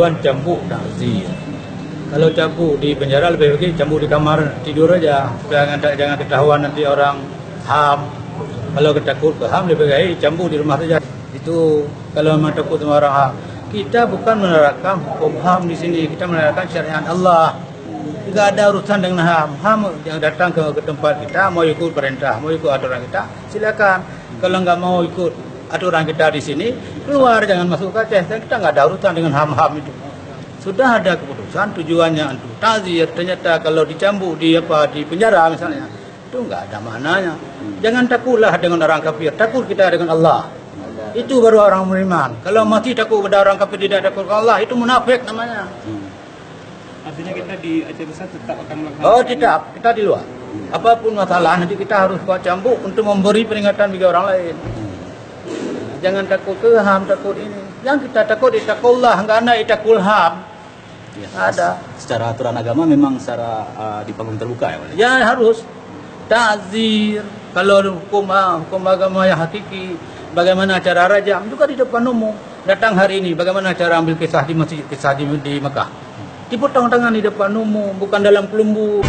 tujuan cambuk takzir. Kalau cambuk di penjara lebih baik cambuk di kamar tidur aja. Jangan ketahuan nanti orang HAM. Kalau takut ke HAM lebih baik cambuk di rumah saja. Itu kalau memang takut sama orang HAM. Kita bukan menerapkan hukum HAM di sini, kita menerapkan syariat Allah. Tidak ada urusan dengan HAM. HAM yang datang ke tempat kita mau ikut perintah, mau ikut aturan kita, silakan. Kalau nggak mau ikut aturan kita di sini, keluar, jangan masuk ke Aceh. Kita nggak ada urusan dengan HAM itu. Sudah ada keputusan tujuannya untuk takzir. Ternyata kalau dicambuk di penjara misalnya, itu nggak ada maknanya. Jangan takutlah dengan orang kafir, takut kita dengan Allah. Itu baru orang beriman. Kalau mati takut pada orang kafir, tidak takut kepada Allah, itu munafik namanya. Artinya kita di Aceh Besar tetap akan melaksanakan. Oh tidak, kita di luar. Apapun masalah nanti kita harus buat cambuk untuk memberi peringatan bagi orang lain. Jangan takut ke HAM, takut ini. Yang kita takut itakullah, enggak ada itakul HAM. Ya, Ada. Secara aturan agama memang secara di panggung terbuka ya, Pak? Ya harus takzir. Kalau hukum agama yang hakiki, bagaimana cara rajam juga di depan umum. Datang hari ini, bagaimana cara ambil kisah di masjid, kisah di Mekah. Dipotong tangan di depan umum, bukan dalam kelumbu.